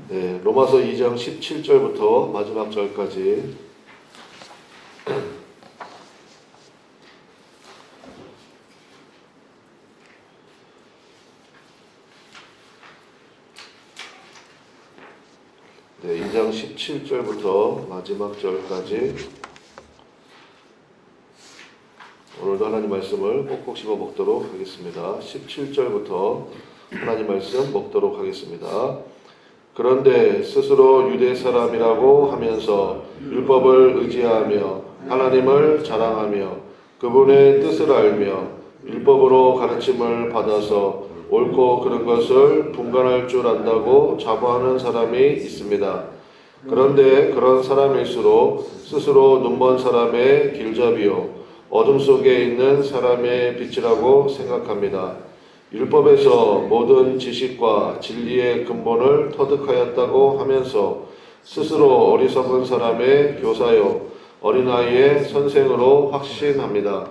네, 로마서 2장 17절부터 마지막 절까지 네, 2장 17절부터 마지막 절까지 오늘도 하나님 말씀을 꼭꼭 씹어 먹도록 하겠습니다. 17절부터 하나님 말씀 먹도록 하겠습니다. 그런데 스스로 유대 사람이라고 하면서 율법을 의지하며 하나님을 자랑하며 그분의 뜻을 알며 율법으로 가르침을 받아서 옳고 그른 것을 분간할 줄 안다고 자부하는 사람이 있습니다. 그런데 그런 사람일수록 스스로 눈먼 사람의 길잡이요 어둠 속에 있는 사람의 빛이라고 생각합니다. 율법에서 모든 지식과 진리의 근본을 터득하였다고 하면서 스스로 어리석은 사람의 교사요 어린아이의 선생으로 확신합니다.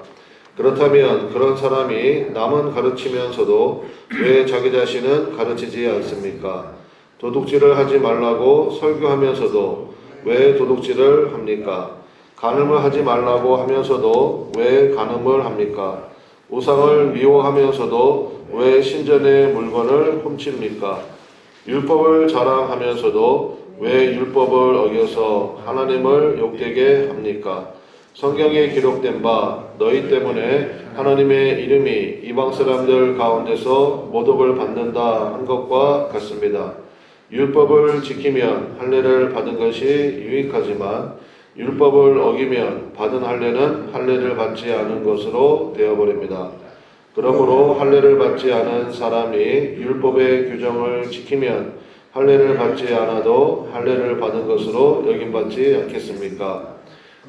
그렇다면 그런 사람이 남은 가르치면서도 왜 자기 자신은 가르치지 않습니까? 도둑질을 하지 말라고 설교하면서도 왜 도둑질을 합니까? 간음을 하지 말라고 하면서도 왜 간음을 합니까? 우상을 미워하면서도 왜 신전의 물건을 훔칩니까? 율법을 자랑하면서도 왜 율법을 어겨서 하나님을 욕되게 합니까? 성경에 기록된 바 너희 때문에 하나님의 이름이 이방 사람들 가운데서 모독을 받는다 한 것과 같습니다. 율법을 지키면 할례를 받은 것이 유익하지만 율법을 어기면 받은 할례는 할례를 받지 않은 것으로 되어버립니다. 그러므로 할례를 받지 않은 사람이 율법의 규정을 지키면 할례를 받지 않아도 할례를 받은 것으로 여김받지 않겠습니까?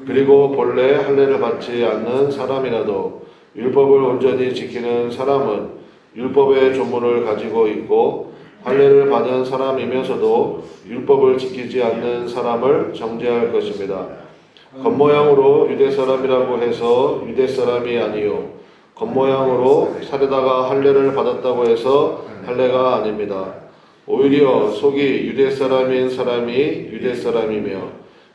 그리고 본래 할례를 받지 않는 사람이라도 율법을 온전히 지키는 사람은 율법의 조문을 가지고 있고 할례를 받은 사람이면서도 율법을 지키지 않는 사람을 정죄할 것입니다. 겉모양으로 유대 사람이라고 해서 유대 사람이 아니요 겉모양으로 살에다가 할례를 받았다고 해서 할례가 아닙니다. 오히려 속이 유대 사람인 사람이 유대 사람이며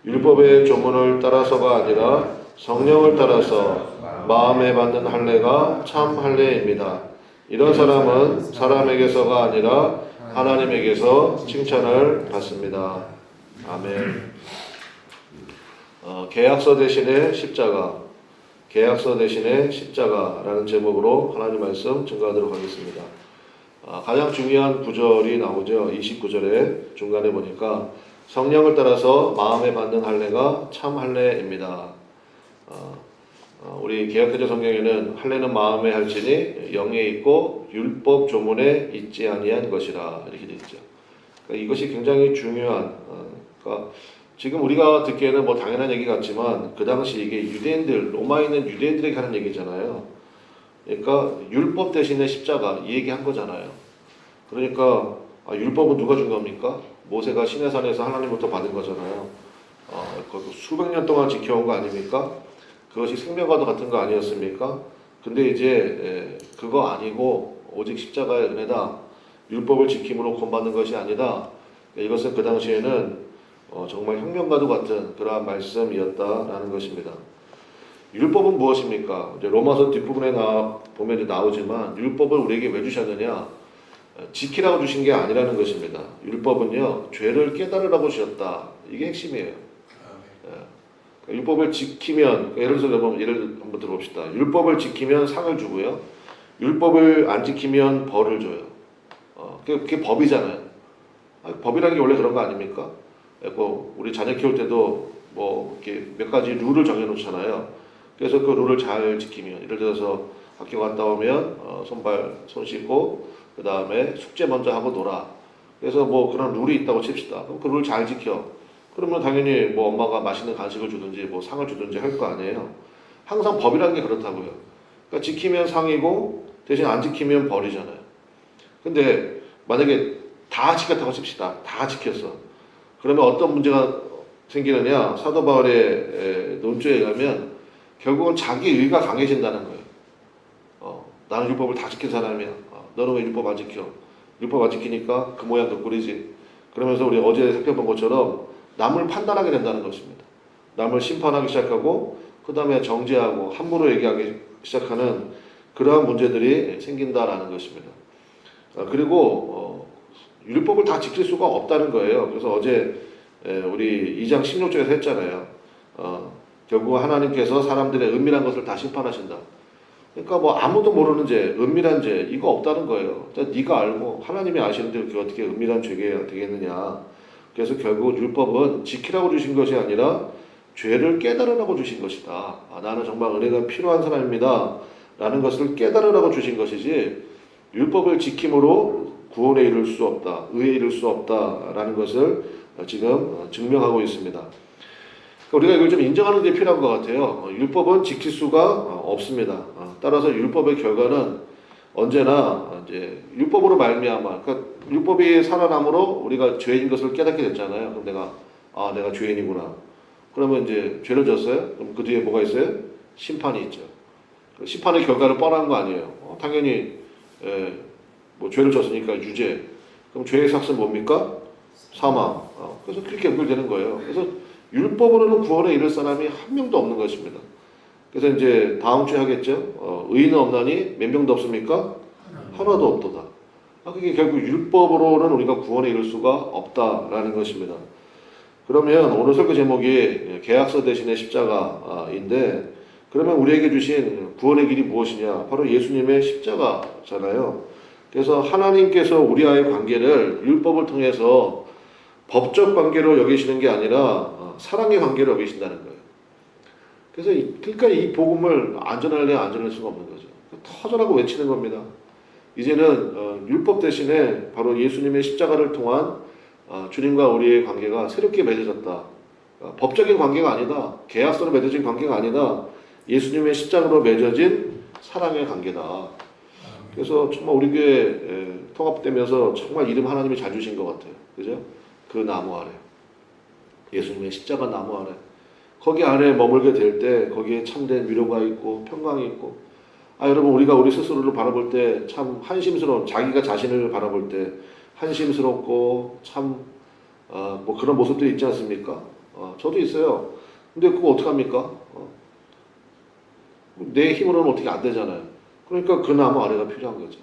율법의 조문을 따라서가 아니라 성령을 따라서 마음에 받는 할례가 참 할례입니다. 이런 사람은 사람에게서가 아니라 하나님에게서 칭찬을 받습니다. 아멘. 계약서 대신에 십자가, 계약서 대신에 십자가라는 제목으로 하나님 말씀 증거하도록 하겠습니다. 가장 중요한 구절이 나오죠. 29절에 중간에 보니까 성령을 따라서 마음에 받는 할례가 참 할례입니다. 우리 개역개정 성경에는 할례는 마음에 할지니 영에 있고 율법 조문에 있지 아니한 것이라 이렇게 되어 있죠. 그러니까 이것이 굉장히 중요한. 그러니까 지금 우리가 듣기에는 뭐 당연한 얘기 같지만 그 당시 이게 유대인들 로마에 있는 유대인들에게 하는 얘기잖아요. 그러니까 율법 대신에 십자가 이 얘기한 거잖아요. 그러니까 율법은 누가 준 겁니까? 모세가 시내산에서 하나님부터 받은 거잖아요. 수백 년 동안 지켜온 거 아닙니까? 그것이 생명과도 같은 거 아니었습니까? 근데 이제 그거 아니고 오직 십자가의 은혜다. 율법을 지킴으로 구원받는 것이 아니다. 이것은 그 당시에는 정말 혁명과도 같은 그러한 말씀이었다라는 것입니다. 율법은 무엇입니까? 이제 로마서 뒷부분에 보면 이제 나오지만 율법을 우리에게 왜 주셨느냐? 지키라고 주신 게 아니라는 것입니다. 율법은요, 죄를 깨달으라고 주셨다. 이게 핵심이에요. 율법을 지키면, 예를 들어서 여러분, 예를 한번 들어봅시다. 율법을 지키면 상을 주고요. 율법을 안 지키면 벌을 줘요. 그게 법이잖아요. 법이라는 게 원래 그런 거 아닙니까? 우리 자녀 키울 때도 뭐 이렇게 몇 가지 룰을 정해놓잖아요. 그래서 그 룰을 잘 지키면, 예를 들어서 학교 갔다 오면 손 씻고 그 다음에 숙제 먼저 하고 놀아. 그래서 뭐 그런 룰이 있다고 칩시다. 그럼 그 룰 잘 지켜. 그러면 당연히 뭐 엄마가 맛있는 간식을 주든지 뭐 상을 주든지 할 거 아니에요. 항상 법이라는 게 그렇다고요. 그러니까 지키면 상이고 대신 안 지키면 벌이잖아요. 근데 만약에 다 지켰다고 칩시다. 다 지켰어. 그러면 어떤 문제가 생기느냐? 사도 바울의 논조에 의하면 결국은 자기 의가 강해진다는 거예요. 나는 율법을 다 지킨 사람이야. 너는 왜 율법 안 지켜? 율법 안 지키니까 그 모양 그 꼴이지. 그러면서 우리 어제 살펴본 것처럼 남을 판단하게 된다는 것입니다. 남을 심판하기 시작하고 그 다음에 정죄하고 함부로 얘기하기 시작하는 그러한 문제들이 생긴다라는 것입니다. 그리고 율법을 다 지킬 수가 없다는 거예요. 그래서 어제 우리 2장 16절에서 했잖아요. 결국 하나님께서 사람들의 은밀한 것을 다 심판하신다. 그러니까 뭐 아무도 모르는 죄, 은밀한 죄 이거 없다는 거예요. 네가 알고 하나님이 아시는데 그게 어떻게 은밀한 죄가 되겠느냐. 그래서 결국 율법은 지키라고 주신 것이 아니라 죄를 깨달으라고 주신 것이다. 나는 정말 은혜가 필요한 사람입니다. 라는 것을 깨달으라고 주신 것이지 율법을 지킴으로 구원에 이를 수 없다. 의에 이를 수 없다라는 것을 지금 증명하고 있습니다. 우리가 이걸 좀 인정하는 게 필요한 것 같아요. 율법은 지킬 수가 없습니다. 따라서 율법의 결과는 언제나 이제 율법으로 말미암아, 그러니까 율법이 살아남으로 우리가 죄인 것을 깨닫게 됐잖아요. 그럼 내가 죄인이구나. 그러면 이제 죄를 졌어요. 그럼 그 뒤에 뭐가 있어요? 심판이 있죠. 심판의 결과를 뻔한 거 아니에요. 당연히 뭐 죄를 졌으니까 유죄. 그럼 죄의 삭은 뭡니까? 사망. 그래서 그렇게 연결되는 거예요. 그래서 율법으로는 구원에 이를 사람이 한 명도 없는 것입니다. 그래서 이제 다음 주에 하겠죠. 의인은 없나니 몇 명도 없습니까? 하나도 없도다. 그게 결국 율법으로는 우리가 구원에 이를 수가 없다라는 것입니다. 그러면 오늘 설교 제목이 계약서 대신에 십자가인데, 그러면 우리에게 주신 구원의 길이 무엇이냐? 바로 예수님의 십자가잖아요. 그래서 하나님께서 우리와의 관계를 율법을 통해서 법적 관계로 여기시는 게 아니라 사랑의 관계로 여기신다는 거예요. 그래서 그러니까 이 복음을 안전할래 안전할 수가 없는 거죠. 터져라고 외치는 겁니다. 이제는 율법 대신에 바로 예수님의 십자가를 통한 주님과 우리의 관계가 새롭게 맺어졌다. 법적인 관계가 아니다. 계약서로 맺어진 관계가 아니다. 예수님의 십자가로 맺어진 사랑의 관계다. 그래서 정말 우리 교회 통합되면서 정말 이름 하나님이 잘 주신 것 같아요. 그죠? 그 나무 아래, 예수님의 십자가 나무 아래, 거기 안에 머물게 될 때 거기에 참된 위로가 있고 평강이 있고, 여러분 우리가 우리 스스로를 바라볼 때 참 한심스러운, 자기가 자신을 바라볼 때 한심스럽고 참 뭐 그런 모습들이 있지 않습니까? 저도 있어요. 근데 그거 어떡합니까? 내 힘으로는 어떻게 안 되잖아요. 그러니까 그 나무 아래가 필요한 거죠.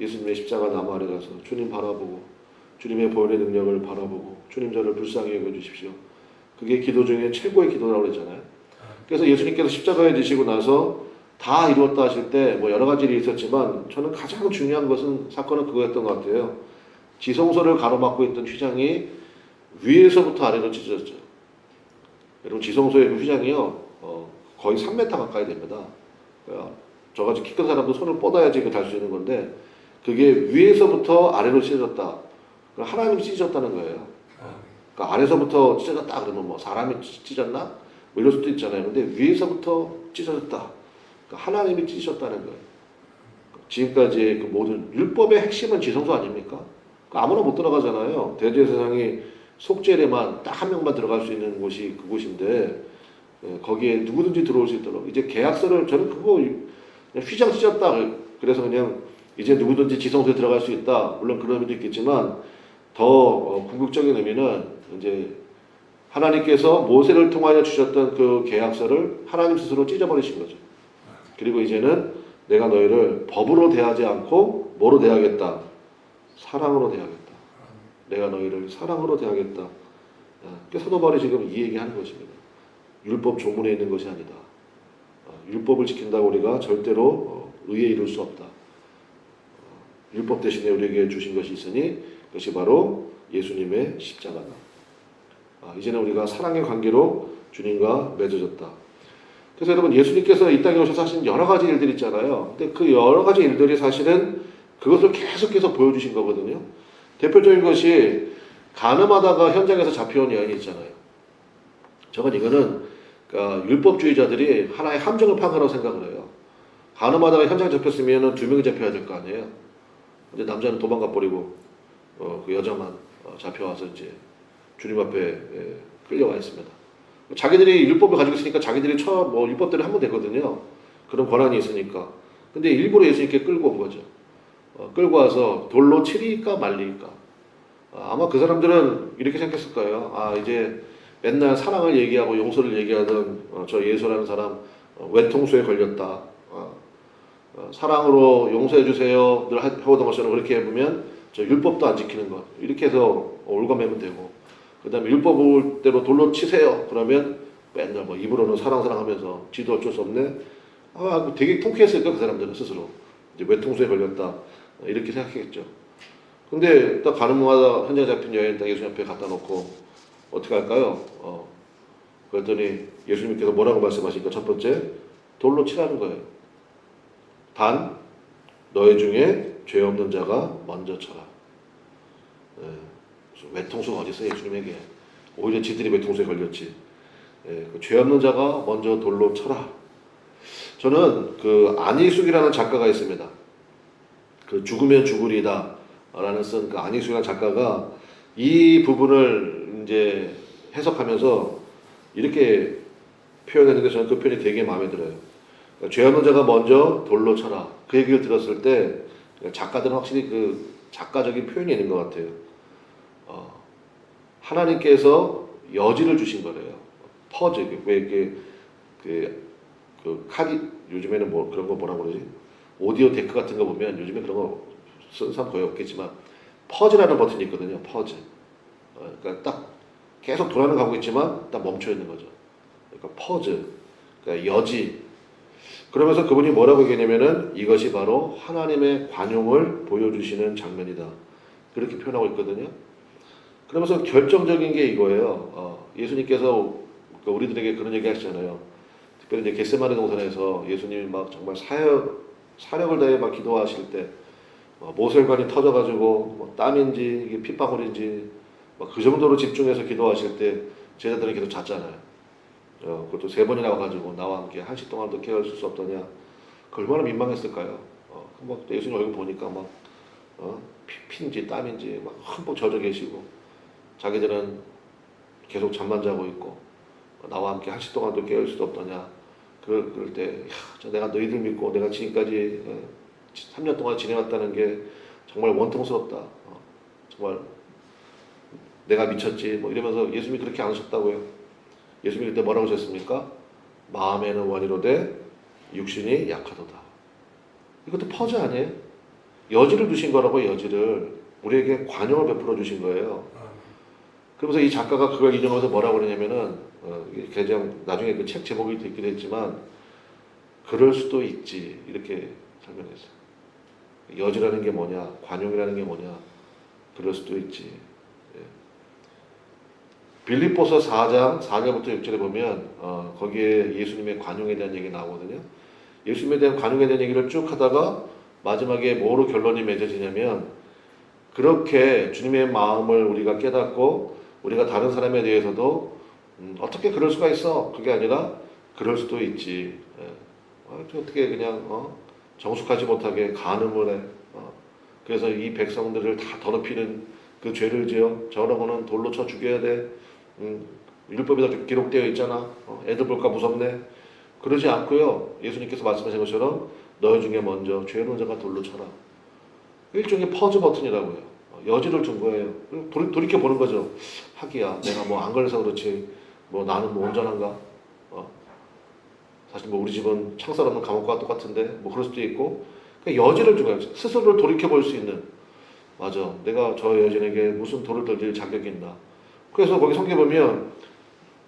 예수님의 십자가 나무 아래 가서 주님 바라보고 주님의 보혈의 능력을 바라보고 주님 저를 불쌍히 여겨주십시오. 그게 기도 중에 최고의 기도라고 그랬잖아요. 그래서 예수님께서 십자가에 지시고 나서 다 이루었다 하실 때 뭐 여러 가지 일이 있었지만 저는 가장 중요한 것은 사건은 그거였던 것 같아요. 지성소를 가로막고 있던 휘장이 위에서부터 아래로 찢어졌죠. 여러분 지성소의 그 휘장이요 거의 3m 가까이 됩니다. 저같이 키 큰 사람도 손을 뻗어야지 달 수 있는 건데 그게 위에서부터 아래로 찢어졌다. 하나님이 찢어졌다는 거예요. 그러니까 아래서부터 찢어졌다 그러면 뭐 사람이 찢었나? 뭐 이럴 수도 있잖아요. 근데 위에서부터 찢어졌다. 그러니까 하나님이 찢으셨다는 거예요. 지금까지 그 모든 율법의 핵심은 지성소 아닙니까? 그러니까 아무나 못 들어가잖아요. 대제사장이 속죄에만 딱 한 명만 들어갈 수 있는 곳이 그곳인데 거기에 누구든지 들어올 수 있도록 이제 계약서를 저는 그거 그냥 휘장 찢었다. 그래서 그냥 이제 누구든지 지성소에 들어갈 수 있다. 물론 그런 의미도 있겠지만 더 궁극적인 의미는 이제 하나님께서 모세를 통하여 주셨던 그 계약서를 하나님 스스로 찢어버리신 거죠. 그리고 이제는 내가 너희를 법으로 대하지 않고 뭐로 대하겠다? 사랑으로 대하겠다. 내가 너희를 사랑으로 대하겠다. 사도 바울이 지금 이 얘기하는 것입니다. 율법 조문에 있는 것이 아니다. 율법을 지킨다고 우리가 절대로 의에 이룰 수 없다. 율법 대신에 우리에게 주신 것이 있으니 그것이 바로 예수님의 십자가다. 이제는 우리가 사랑의 관계로 주님과 맺어졌다. 그래서 여러분 예수님께서 이 땅에 오셔서 하신 여러 가지 일들이 있잖아요. 근데 그 여러 가지 일들이 사실은 그것을 계속해서 보여주신 거거든요. 대표적인 것이 간음하다가 현장에서 잡혀온 여인이 있잖아요. 저건 이거는 그러니까 율법주의자들이 하나의 함정을 판 거라고 생각을 해요. 간음하다가 현장에 잡혔으면 2명이 잡혀야 될 거 아니에요. 근데 남자는 도망가 버리고 그 여자만 잡혀와서 이제 주님 앞에 끌려와 있습니다. 자기들이 율법을 가지고 있으니까 자기들이 뭐 율법대로 하면 되거든요. 그런 권한이 있으니까. 근데 일부러 예수님께 끌고 온 거죠. 끌고 와서 돌로 치리까 말리까. 아마 그 사람들은 이렇게 생각했을 거예요. 아, 이제 맨날 사랑을 얘기하고 용서를 얘기하던 저 예수라는 사람 외통수에 걸렸다. 사랑으로 용서해 주세요. 늘 해오던 것처럼 그렇게 해보면 저 율법도 안 지키는 것. 이렇게 해서 올가매면 되고, 그 다음에 율법대로 돌로 치세요. 그러면 맨날 뭐 입으로는 사랑 하면서 지도 어쩔 수 없네. 되게 통쾌했을까 그 사람들은 스스로. 이제 외통수에 걸렸다. 이렇게 생각했겠죠. 근데 딱 가늠마다 현장 잡힌 여인 딱 예수님 앞에 갖다 놓고 어떻게 할까요? 그랬더니 예수님께서 뭐라고 말씀하시니까 첫 번째 돌로 치라는 거예요. 단 너희 중에 죄 없는 자가 먼저 쳐라. 외통수가 어디 있어 예수님에게. 오히려 지들이 외통수에 걸렸지. 죄 없는 자가 먼저 돌로 쳐라. 저는 그 안희숙이라는 작가가 있습니다. 그 죽으면 죽으리다 라는 쓴 그 안희숙이라는 작가가 이 부분을 이제 해석하면서 이렇게 표현했는데 저는 그 표현이 되게 마음에 들어요. 그러니까 죄 없는 자가 먼저 돌로 쳐라. 그 얘기를 들었을 때 작가들은 확실히 그 작가적인 표현이 있는 것 같아요. 하나님께서 여지를 주신 거래요. 퍼즈. 왜 이렇게 그 카디 요즘에는 뭐 그런 거 뭐라 그러지? 오디오 데크 같은 거 보면 요즘에 그런 거 쓰는 사람 거의 없겠지만 퍼즈라는 버튼이 있거든요. 퍼즈. 그러니까 딱 계속 돌아는 가고 있지만 딱 멈춰 있는 거죠. 그러니까 퍼즈. 그러니까 여지. 그러면서 그분이 뭐라고 얘기하냐면은 이것이 바로 하나님의 관용을 보여주시는 장면이다. 그렇게 표현하고 있거든요. 그러면서 결정적인 게 이거예요. 예수님께서 우리들에게 그런 얘기 하시잖아요. 특별히 이제 겟세마네 동산에서 예수님이 막 정말 사력을 다해 막 기도하실 때 모세혈관이 터져가지고 뭐 땀인지 이게 핏방울인지 막 그 정도로 집중해서 기도하실 때 제자들은 계속 잤잖아요. 그것도 3번이나 와가지고 나와 함께 1시 동안도 깨어있을 수 없더냐. 그 얼마나 민망했을까요? 막 예수님 얼굴 보니까 막 피인지 땀인지 막 흠뻑 젖어 계시고 자기들은 계속 잠만 자고 있고 나와 함께 1시 동안도 깨어있을 수 없더냐. 그럴 때 내가 너희들 믿고 내가 지금까지 3년 동안 지내왔다는 게 정말 원통스럽다. 정말 내가 미쳤지. 뭐 이러면서 예수님이 그렇게 안 하셨다고요. 예수님이 그때 뭐라고 하셨습니까? 마음에는 원이로되 육신이 약하도다. 이것도 퍼즐 아니에요? 여지를 주신 거라고. 여지를 우리에게 관용을 베풀어 주신 거예요. 그러면서 이 작가가 그걸 인용하면서 뭐라고 그러냐면은 개정 나중에 그 책 제목이 있기도 했지만 그럴 수도 있지 이렇게 설명했어요. 여지라는 게 뭐냐, 관용이라는 게 뭐냐, 그럴 수도 있지. 빌립보서 4장 4절부터 6절에 보면 거기에 예수님의 관용에 대한 얘기 나오거든요. 예수님에 대한 관용에 대한 얘기를 쭉 하다가 마지막에 뭐로 결론이 맺어지냐면 그렇게 주님의 마음을 우리가 깨닫고 우리가 다른 사람에 대해서도 어떻게 그럴 수가 있어? 그게 아니라 그럴 수도 있지. 어떻게 그냥 정숙하지 못하게 간음을 해. 그래서 이 백성들을 다 더럽히는 그 죄를 지어 저런 거는 돌로 쳐 죽여야 돼. 율법에다 기록되어 있잖아. 애들 볼까 무섭네. 그러지 않고요. 예수님께서 말씀하신 것처럼 너희 중에 먼저 죄 없는 자가 돌로 쳐라. 일종의 퍼즈 버튼이라고요. 여지를 준 거예요. 돌이켜 보는 거죠. 하기야 내가 뭐 안 걸려서 그렇지. 뭐 나는 뭐 온전한가? 사실 뭐 우리 집은 창살 없는 감옥과 똑같은데 뭐 그럴 수도 있고. 그러니까 여지를 준 거예요. 스스로를 돌이켜 볼 수 있는. 맞아. 내가 저 여진에게 무슨 돌을 던질 자격이 있나. 그래서 거기 성경 보면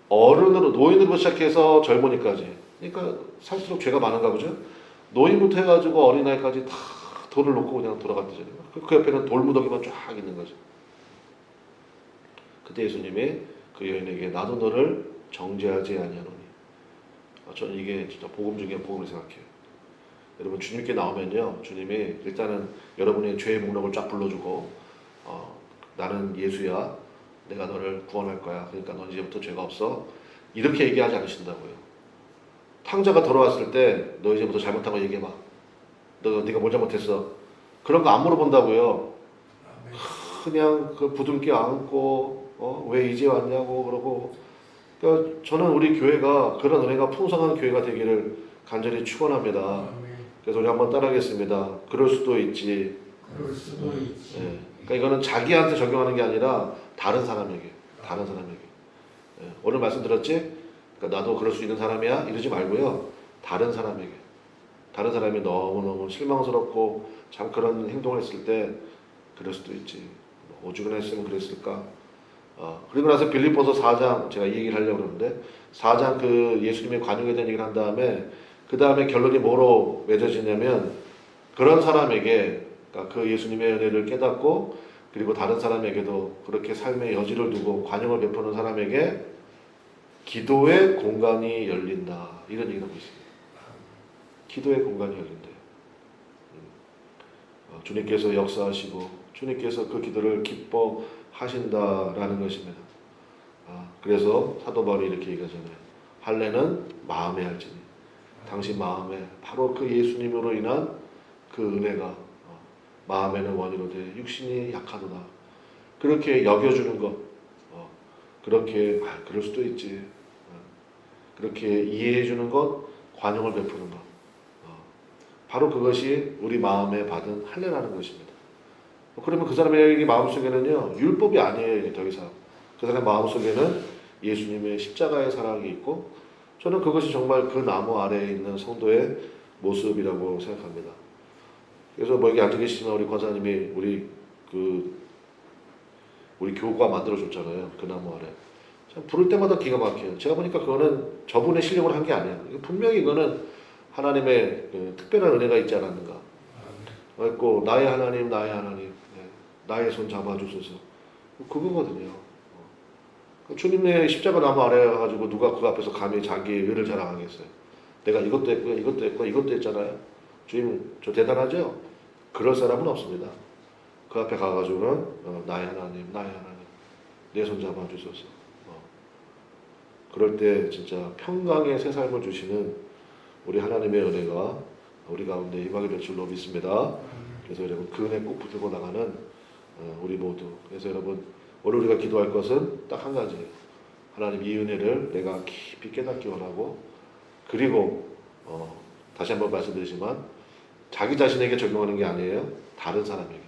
어른으로 노인으로 시작해서 젊은이까지. 그러니까 살수록 죄가 많은가 보죠. 노인부터 해가지고 어린아이까지 다 돌을 놓고 그냥 돌아갔대잖아요. 그 옆에는 돌무더기만 쫙 있는 거죠. 그때 예수님이 그 여인에게 나도 너를 정죄하지 아니하노니. 저는 이게 진짜 복음 중에 복음을 생각해요. 여러분 주님께 나오면요, 주님이 일단은 여러분의 죄의 목록을 쫙 불러주고 나는 예수야, 내가 너를 구원할 거야. 그러니까 넌 이제부터 죄가 없어. 이렇게 얘기하지 않으신다고요. 탕자가 돌아왔을 때 너 이제부터 잘못한 거 얘기해봐. 네가 뭘 잘못했어. 그런 거 안 물어본다고요. 그냥 그 부둥켜 안고 왜 이제 왔냐고 그러고. 그러니까 저는 우리 교회가 그런 은혜가 풍성한 교회가 되기를 간절히 축원합니다. 그래서 우리 한번 따라하겠습니다. 그럴 수도 있지. 그럴 수도 있지. 그러니까 이거는 자기한테 적용하는 게 아니라 다른 사람에게. 예, 오늘 말씀드렸지? 그러니까 나도 그럴 수 있는 사람이야 이러지 말고요. 다른 사람에게. 다른 사람이 너무너무 실망스럽고 참 그런 행동을 했을 때 그럴 수도 있지. 오죽이나 했으면 그랬을까? 그리고 나서 빌립보서 4장 제가 이 얘기를 하려고 그러는데 4장 그 예수님의 관용에 대한 얘기를 한 다음에 그 다음에 결론이 뭐로 맺어지냐면 그런 사람에게 그러니까 그 예수님의 은혜를 깨닫고 그리고 다른 사람에게도 그렇게 삶의 여지를 두고 관용을 베푸는 사람에게 기도의 공간이 열린다 이런 얘기를 하고 있습니다. 기도의 공간이 열린대요. 주님께서 역사하시고 주님께서 그 기도를 기뻐하신다라는 것입니다. 그래서 사도 바울이 이렇게 얘기하잖아요. 할례는 마음에 할지니 당신 마음에 바로 그 예수님으로 인한 그 은혜가 마음에는 원이로 돼 육신이 약하도다. 그렇게 여겨주는 것 그렇게 그럴 수도 있지. 그렇게 이해해주는 것 관용을 베푸는 것 바로 그것이 우리 마음에 받은 할례라는 것입니다. 그러면 그 사람의 마음속에는요 율법이 아니에요. 더 이상 그 사람의 마음속에는 예수님의 십자가의 사랑이 있고 저는 그것이 정말 그 나무 아래에 있는 성도의 모습이라고 생각합니다. 그래서 뭐 여기 앉아 계시지만 우리 권사님이 우리 교가 만들어줬잖아요. 그 나무 아래 참 부를 때마다 기가 막혀요. 제가 보니까 그거는 저분의 실력으로 한 게 아니에요. 분명히 이거는 하나님의 그 특별한 은혜가 있지 않았는가. 그랬고 나의 하나님 나의 손 잡아주소서 그거거든요. 주님의 십자가 나무 아래 가지고 누가 그 앞에서 감히 자기의 의를 자랑하겠어요. 내가 이것도 했고 이것도 했고 이것도 했잖아요. 주님 저 대단하죠? 그럴 사람은 없습니다. 그 앞에 가가지고는 나의 하나님 내 손 잡아주소서. 그럴 때 진짜 평강의 새 삶을 주시는 우리 하나님의 은혜가 우리 가운데 임하게 될 줄로 믿습니다. 그래서 여러분 그 은혜 꼭 붙들고 나가는 우리 모두. 그래서 여러분 오늘 우리가 기도할 것은 딱 한 가지예요. 하나님 이 은혜를 내가 깊이 깨닫기 원하고 그리고 다시 한번 말씀드리지만 자기 자신에게 적용하는 게 아니에요. 다른 사람에게.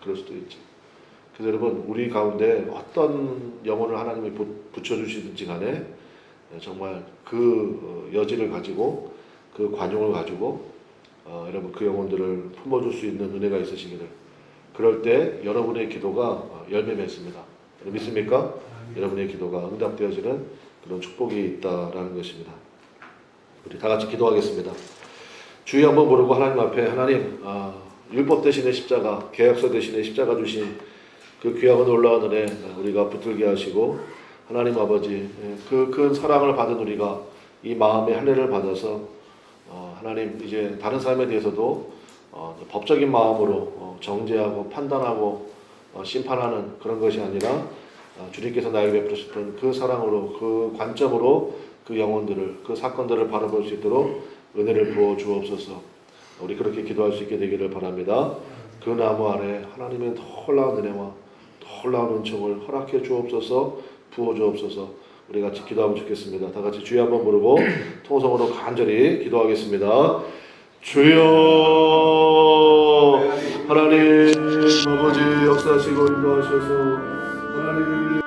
그럴 수도 있지. 그래서 여러분 우리 가운데 어떤 영혼을 하나님이 붙여주시든지 간에 정말 그 여지를 가지고 그 관용을 가지고 여러분 그 영혼들을 품어줄 수 있는 은혜가 있으시기를 그럴 때 여러분의 기도가 열매 맺습니다. 믿습니까? 여러분의 기도가 응답되어지는 그런 축복이 있다라는 것입니다. 우리 다 같이 기도하겠습니다. 주의 한번 부르고 하나님 앞에 하나님 율법 대신에 십자가 계약서 대신에 십자가 주신 그 귀하고 놀라운 은혜 우리가 붙들게 하시고 하나님 아버지 그 큰 사랑을 받은 우리가 이 마음의 할례를 받아서 하나님 이제 다른 사람에 대해서도 법적인 마음으로 정죄하고 판단하고 심판하는 그런 것이 아니라 주님께서 나에게 베푸셨던 그 사랑으로 그 관점으로 그 영혼들을 그 사건들을 바라볼 수 있도록 은혜를 부어 주옵소서. 우리 그렇게 기도할 수 있게 되기를 바랍니다. 그 나무 아래 하나님의 놀라운 은혜와 놀라운 은총을 허락해 주옵소서. 부어 주옵소서. 우리 같이 기도하면 좋겠습니다. 다 같이 주여 한번 부르고 통성으로 간절히 기도하겠습니다. 주여 하나님 아버지 역사하시고 인도하셔서 하나님